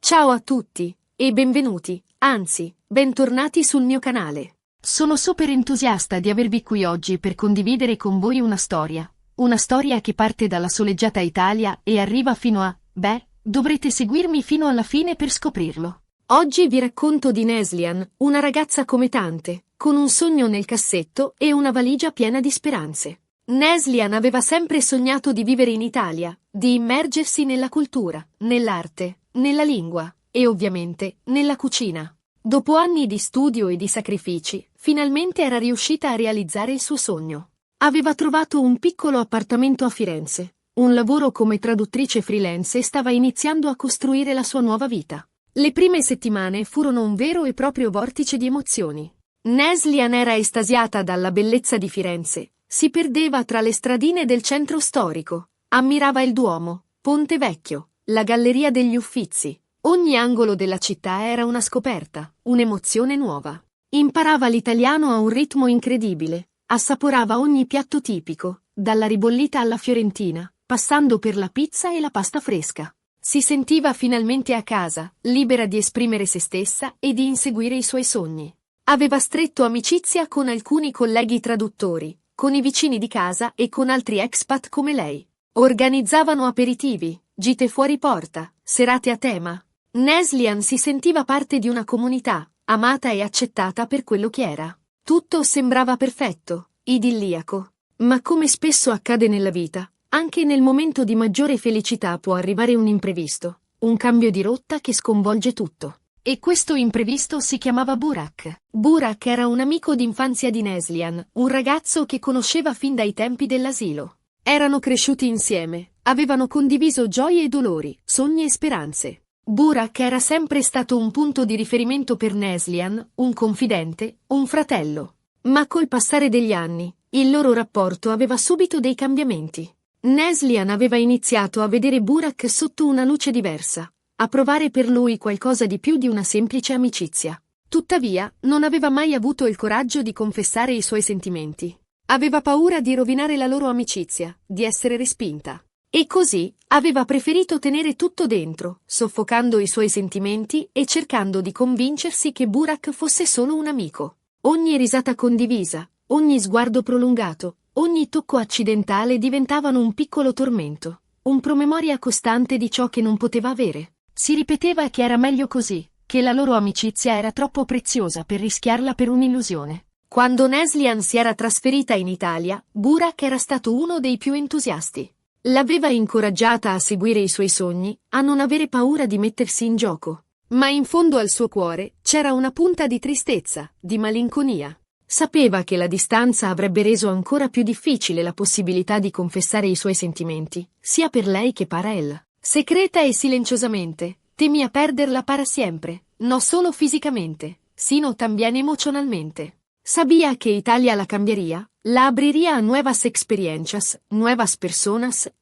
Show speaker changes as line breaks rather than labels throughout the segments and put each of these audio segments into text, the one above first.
Ciao a tutti, e benvenuti, anzi, bentornati sul mio canale.
Sono super entusiasta di avervi qui oggi per condividere con voi una storia che parte dalla soleggiata Italia e arriva fino a, dovrete seguirmi fino alla fine per scoprirlo.
Oggi vi racconto di Neslihan, una ragazza come tante, con un sogno nel cassetto e una valigia piena di speranze. Neslihan aveva sempre sognato di vivere in Italia, di immergersi nella cultura, nell'arte, nella lingua e ovviamente nella cucina. Dopo anni di studio e di sacrifici, finalmente era riuscita a realizzare il suo sogno. Aveva trovato un piccolo appartamento a Firenze, un lavoro come traduttrice freelance e stava iniziando a costruire la sua nuova vita. Le prime settimane furono un vero e proprio vortice di emozioni. Neslihan era estasiata dalla bellezza di Firenze, si perdeva tra le stradine del centro storico, ammirava il Duomo, Ponte Vecchio, la Galleria degli Uffizi. Ogni angolo della città era una scoperta, un'emozione nuova. Imparava l'italiano a un ritmo incredibile, assaporava ogni piatto tipico, dalla ribollita alla fiorentina, passando per la pizza e la pasta fresca. Si sentiva finalmente a casa, libera di esprimere se stessa e di inseguire i suoi sogni. Aveva stretto amicizia con alcuni colleghi traduttori, con i vicini di casa e con altri expat come lei. Organizzavano aperitivi, gite fuori porta, serate a tema. Neslihan si sentiva parte di una comunità, amata e accettata per quello che era. Tutto sembrava perfetto, idilliaco. Ma come spesso accade nella vita, anche nel momento di maggiore felicità può arrivare un imprevisto, un cambio di rotta che sconvolge tutto.
E questo imprevisto si chiamava Burak.
Burak era un amico d'infanzia di Neslihan, un ragazzo che conosceva fin dai tempi dell'asilo. Erano cresciuti insieme, avevano condiviso gioie e dolori, sogni e speranze. Burak era sempre stato un punto di riferimento per Neslihan, un confidente, un fratello. Ma col passare degli anni, il loro rapporto aveva subito dei cambiamenti. Neslihan aveva iniziato a vedere Burak sotto una luce diversa, a provare per lui qualcosa di più di una semplice amicizia. Tuttavia, non aveva mai avuto il coraggio di confessare i suoi sentimenti. Aveva paura di rovinare la loro amicizia, di essere respinta. E così, aveva preferito tenere tutto dentro, soffocando i suoi sentimenti e cercando di convincersi che Burak fosse solo un amico. Ogni risata condivisa, ogni sguardo prolungato, ogni tocco accidentale diventavano un piccolo tormento, un promemoria costante di ciò che non poteva avere.
Si ripeteva che era meglio così, che la loro amicizia era troppo preziosa per rischiarla per un'illusione.
Quando Neslihan si era trasferita in Italia, Burak era stato uno dei più entusiasti. L'aveva incoraggiata a seguire i suoi sogni, a non avere paura di mettersi in gioco. Ma in fondo al suo cuore c'era una punta di tristezza, di malinconia. Sapeva che la distanza avrebbe reso ancora più difficile la possibilità di confessare i suoi sentimenti, sia per lei che per él. Secreta e silenziosamente, temía perderla para siempre, no solo físicamente, sino también emocionalmente. Sabía que Italia la cambiaría, la abriría a nuevas experiencias, nuevas personas,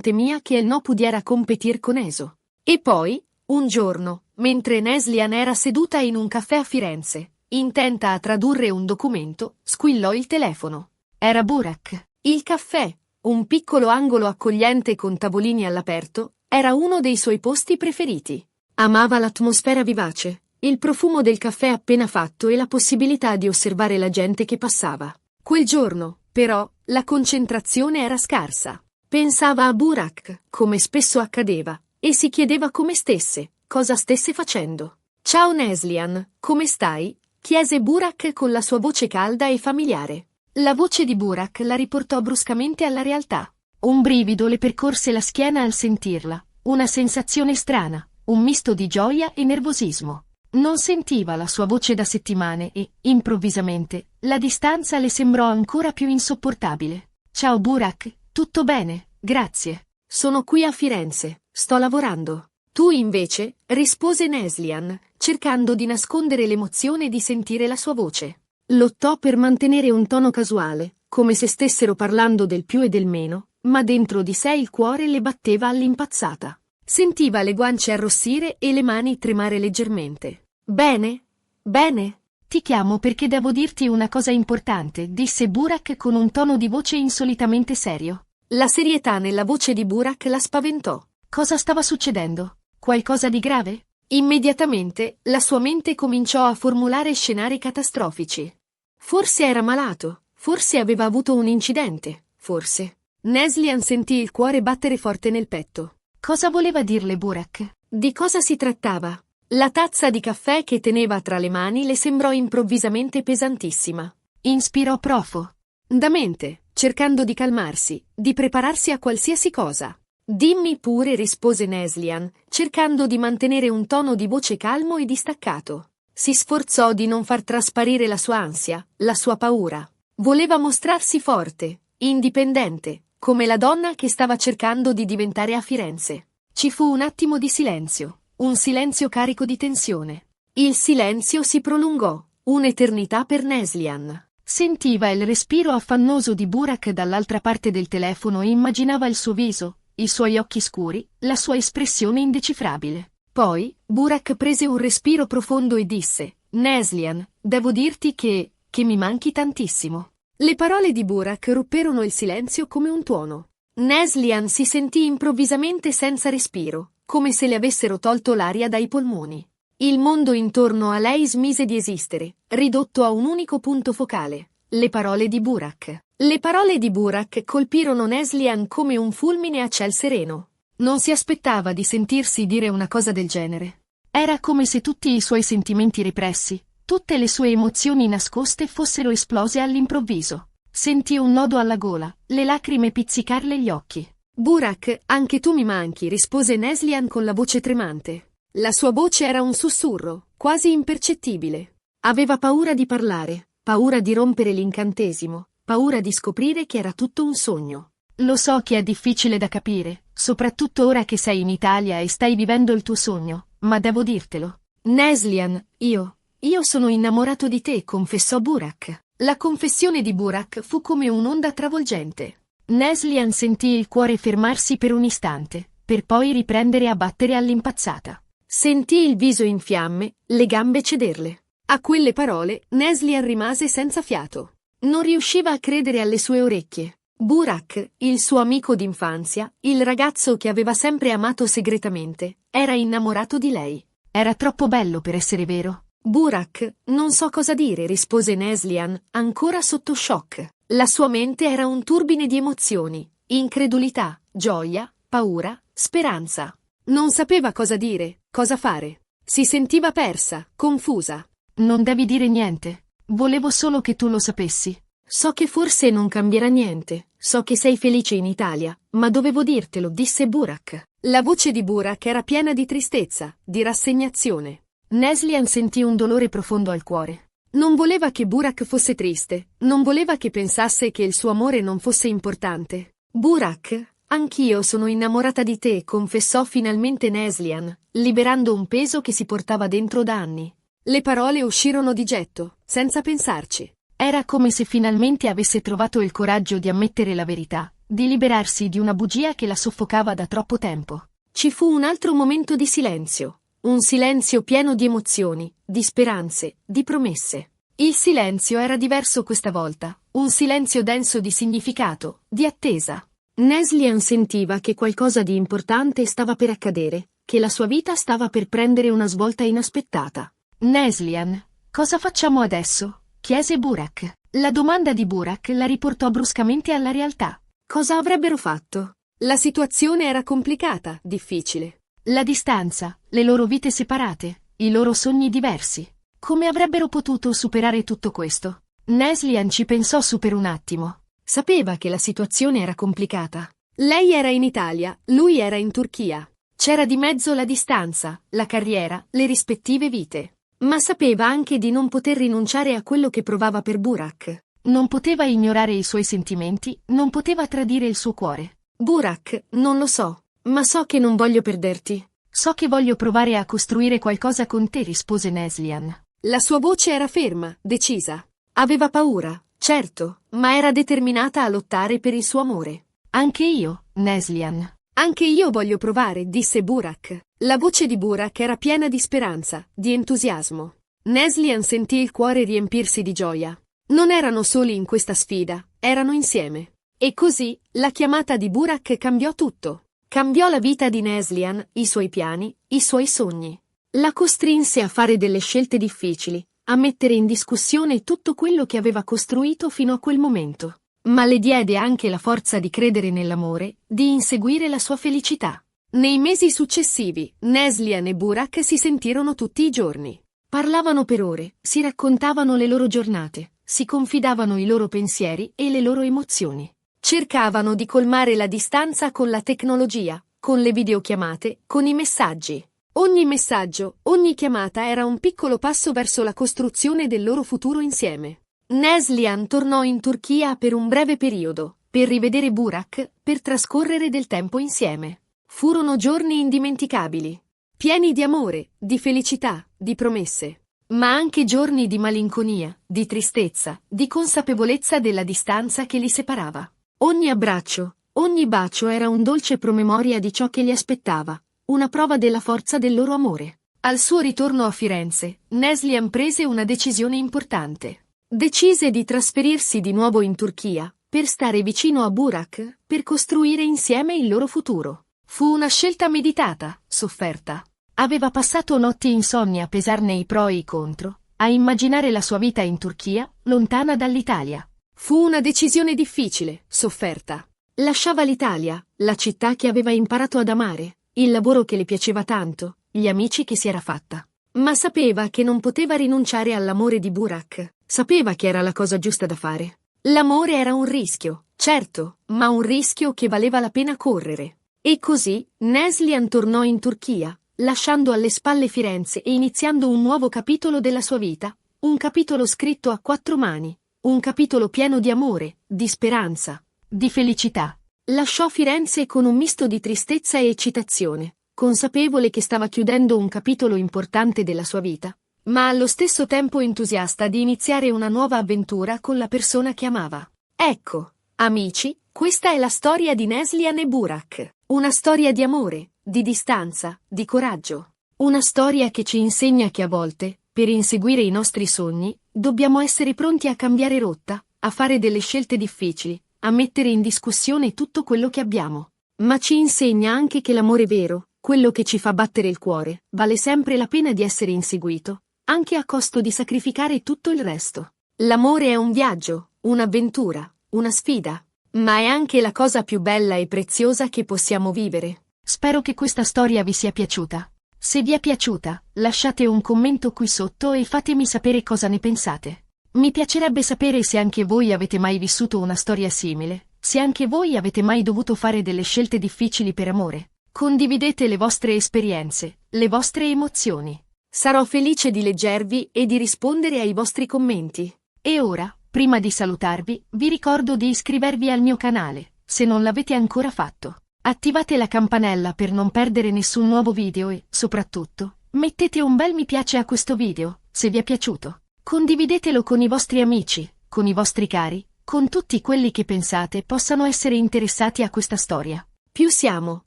temía que él no pudiera competir con eso. E poi, un giorno, mentre Neslihan era seduta in un caffè a Firenze, intenta a tradurre un documento, squillò il telefono.
Era Burak.
Il caffè, un piccolo angolo accogliente con tavolini all'aperto, era uno dei suoi posti preferiti. Amava l'atmosfera vivace, il profumo del caffè appena fatto e la possibilità di osservare la gente che passava. Quel giorno, però, la concentrazione era scarsa. Pensava a Burak, come spesso accadeva, e si chiedeva come stesse, cosa stesse facendo. «Ciao Neslihan, come stai?» chiese Burak con la sua voce calda e familiare.
La voce di Burak la riportò bruscamente alla realtà. Un brivido le percorse la schiena al sentirla, una sensazione strana, un misto di gioia e nervosismo. Non sentiva la sua voce da settimane e, improvvisamente, la distanza le sembrò ancora più insopportabile. «Ciao Burak, tutto bene, grazie.
Sono qui a Firenze, sto lavorando. Tu invece?» rispose Neslihan, cercando di nascondere l'emozione di sentire la sua voce. Lottò per mantenere un tono casuale, come se stessero parlando del più e del meno, ma dentro di sé il cuore le batteva all'impazzata. Sentiva le guance arrossire e le mani tremare leggermente. «Bene? Bene?»
«Ti chiamo perché devo dirti una cosa importante», disse Burak con un tono di voce insolitamente serio.
La serietà nella voce di Burak la spaventò.
Cosa stava succedendo? Qualcosa di grave?
Immediatamente, la sua mente cominciò a formulare scenari catastrofici. Forse era malato, forse aveva avuto un incidente, forse. Neslihan sentì il cuore battere forte nel petto.
Cosa voleva dirle Burak?
Di cosa si trattava? La tazza di caffè che teneva tra le mani le sembrò improvvisamente pesantissima.
Inspirò
profondamente, cercando di calmarsi, di prepararsi a qualsiasi cosa. Dimmi pure, rispose Neslihan, cercando di mantenere un tono di voce calmo e distaccato. Si sforzò di non far trasparire la sua ansia, la sua paura. Voleva mostrarsi forte, indipendente, come la donna che stava cercando di diventare a Firenze. Ci fu un attimo di silenzio, un silenzio carico di tensione. Il silenzio si prolungò, un'eternità per Neslihan.
Sentiva il respiro affannoso di Burak dall'altra parte del telefono e immaginava il suo viso, i suoi occhi scuri, la sua espressione indecifrabile.
Poi, Burak prese un respiro profondo e disse: Neslihan, devo dirti che mi manchi tantissimo. Le parole di Burak rupperono il silenzio come un tuono. Neslihan si sentì improvvisamente senza respiro, come se le avessero tolto l'aria dai polmoni. Il mondo intorno a lei smise di esistere, ridotto a un unico punto focale: le parole di Burak. Le parole di Burak colpirono Neslihan come un fulmine a ciel sereno. Non si aspettava di sentirsi dire una cosa del genere.
Era come se tutti i suoi sentimenti repressi, tutte le sue emozioni nascoste fossero esplose all'improvviso. Sentì un nodo alla gola, le lacrime pizzicarle gli occhi.
Burak, anche tu mi manchi, rispose Neslihan con la voce tremante. La sua voce era un sussurro, quasi impercettibile. Aveva paura di parlare, paura di rompere l'incantesimo, paura di scoprire che era tutto un sogno.
Lo so che è difficile da capire, soprattutto ora che sei in Italia e stai vivendo il tuo sogno, ma devo dirtelo.
Neslihan, io sono innamorato di te, confessò Burak. La confessione di Burak fu come un'onda travolgente.
Neslihan sentì il cuore fermarsi per un istante, per poi riprendere a battere all'impazzata.
Sentì il viso in fiamme, le gambe cederle. A quelle parole, Neslihan rimase senza fiato. Non riusciva a credere alle sue orecchie. Burak, il suo amico d'infanzia, il ragazzo che aveva sempre amato segretamente, era innamorato di lei.
Era troppo bello per essere vero.
Burak, non so cosa dire, rispose Neslihan, ancora sotto shock. La sua mente era un turbine di emozioni, incredulità, gioia, paura, speranza. Non sapeva cosa dire, cosa fare. Si sentiva persa, confusa.
Non devi dire niente. Volevo solo che tu lo sapessi.
So che forse non cambierà niente. So che sei felice in Italia, ma dovevo dirtelo, disse Burak. La voce di Burak era piena di tristezza, di rassegnazione.
Neslihan sentì un dolore profondo al cuore.
Non voleva che Burak fosse triste, non voleva che pensasse che il suo amore non fosse importante. Burak, anch'io sono innamorata di te, confessò finalmente Neslihan, liberando un peso che si portava dentro da anni. Le parole uscirono di getto, senza pensarci.
Era come se finalmente avesse trovato il coraggio di ammettere la verità, di liberarsi di una bugia che la soffocava da troppo tempo.
Ci fu un altro momento di silenzio. Un silenzio pieno di emozioni, di speranze, di promesse. Il silenzio era diverso questa volta, un silenzio denso di significato, di attesa. Neslihan sentiva che qualcosa di importante stava per accadere, che la sua vita stava per prendere una svolta inaspettata.
Neslihan, cosa facciamo adesso? Chiese Burak. La domanda di Burak la riportò bruscamente alla realtà.
Cosa avrebbero fatto? La situazione era complicata, difficile.
La distanza, le loro vite separate, i loro sogni diversi. Come avrebbero potuto superare tutto questo? Neslihan ci pensò su per un attimo.
Sapeva che la situazione era complicata. Lei era in Italia, lui era in Turchia. C'era di mezzo la distanza, la carriera, le rispettive vite. Ma sapeva anche di non poter rinunciare a quello che provava per Burak.
Non poteva ignorare i suoi sentimenti, non poteva tradire il suo cuore.
Burak, non lo so, ma so che non voglio perderti.
So che voglio provare a costruire qualcosa con te, rispose Neslihan.
La sua voce era ferma, decisa. Aveva paura, certo, ma era determinata a lottare per il suo amore.
Anche io, Neslihan.
Anche io voglio provare, disse Burak. La voce di Burak era piena di speranza, di entusiasmo. Neslihan sentì il cuore riempirsi di gioia. Non erano soli in questa sfida, erano insieme. E così, la chiamata di Burak cambiò tutto. Cambiò la vita di Neslihan, i suoi piani, i suoi sogni. La costrinse a fare delle scelte difficili, a mettere in discussione tutto quello che aveva costruito fino a quel momento. Ma le diede anche la forza di credere nell'amore, di inseguire la sua felicità. Nei mesi successivi, Neslihan e Burak si sentirono tutti i giorni. Parlavano per ore, si raccontavano le loro giornate, si confidavano i loro pensieri e le loro emozioni. Cercavano di colmare la distanza con la tecnologia, con le videochiamate, con i messaggi. Ogni messaggio, ogni chiamata era un piccolo passo verso la costruzione del loro futuro insieme. Neslihan tornò in Turchia per un breve periodo, per rivedere Burak, per trascorrere del tempo insieme. Furono giorni indimenticabili, pieni di amore, di felicità, di promesse, ma anche giorni di malinconia, di tristezza, di consapevolezza della distanza che li separava. Ogni abbraccio, ogni bacio era un dolce promemoria di ciò che li aspettava, una prova della forza del loro amore. Al suo ritorno a Firenze, Neslihan prese una decisione importante. Decise di trasferirsi di nuovo in Turchia, per stare vicino a Burak, per costruire insieme il loro futuro. Fu una scelta meditata, sofferta. Aveva passato notti insonni a pesarne i pro e i contro, a immaginare la sua vita in Turchia, lontana dall'Italia. Fu una decisione difficile, sofferta. Lasciava l'Italia, la città che aveva imparato ad amare, il lavoro che le piaceva tanto, gli amici che si era fatta. Ma sapeva che non poteva rinunciare all'amore di Burak, sapeva che era la cosa giusta da fare. L'amore era un rischio, certo, ma un rischio che valeva la pena correre. E così, Neslihan tornò in Turchia, lasciando alle spalle Firenze e iniziando un nuovo capitolo della sua vita, un capitolo scritto a 4 mani, un capitolo pieno di amore, di speranza, di felicità. Lasciò Firenze con un misto di tristezza e eccitazione, consapevole che stava chiudendo un capitolo importante della sua vita, ma allo stesso tempo entusiasta di iniziare una nuova avventura con la persona che amava. Ecco, amici, questa è la storia di Neslihan e Burak. Una storia di amore, di distanza, di coraggio. Una storia che ci insegna che a volte, per inseguire i nostri sogni, dobbiamo essere pronti a cambiare rotta, a fare delle scelte difficili, a mettere in discussione tutto quello che abbiamo. Ma ci insegna anche che l'amore vero, quello che ci fa battere il cuore, vale sempre la pena di essere inseguito, anche a costo di sacrificare tutto il resto. L'amore è un viaggio, un'avventura, una sfida. Ma è anche la cosa più bella e preziosa che possiamo vivere.
Spero che questa storia vi sia piaciuta. Se vi è piaciuta, lasciate un commento qui sotto e fatemi sapere cosa ne pensate. Mi piacerebbe sapere se anche voi avete mai vissuto una storia simile, se anche voi avete mai dovuto fare delle scelte difficili per amore. Condividete le vostre esperienze, le vostre emozioni.
Sarò felice di leggervi e di rispondere ai vostri commenti.
E ora, prima di salutarvi, vi ricordo di iscrivervi al mio canale, se non l'avete ancora fatto. Attivate la campanella per non perdere nessun nuovo video e, soprattutto, mettete un bel mi piace a questo video, se vi è piaciuto. Condividetelo con i vostri amici, con i vostri cari, con tutti quelli che pensate possano essere interessati a questa storia.
Più siamo,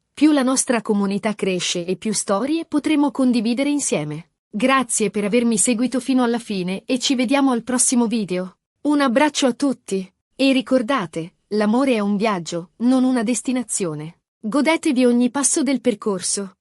più la nostra comunità cresce e più storie potremo condividere insieme. Grazie per avermi seguito fino alla fine e ci vediamo al prossimo video. Un abbraccio a tutti, e ricordate, l'amore è un viaggio, non una destinazione. Godetevi ogni passo del percorso.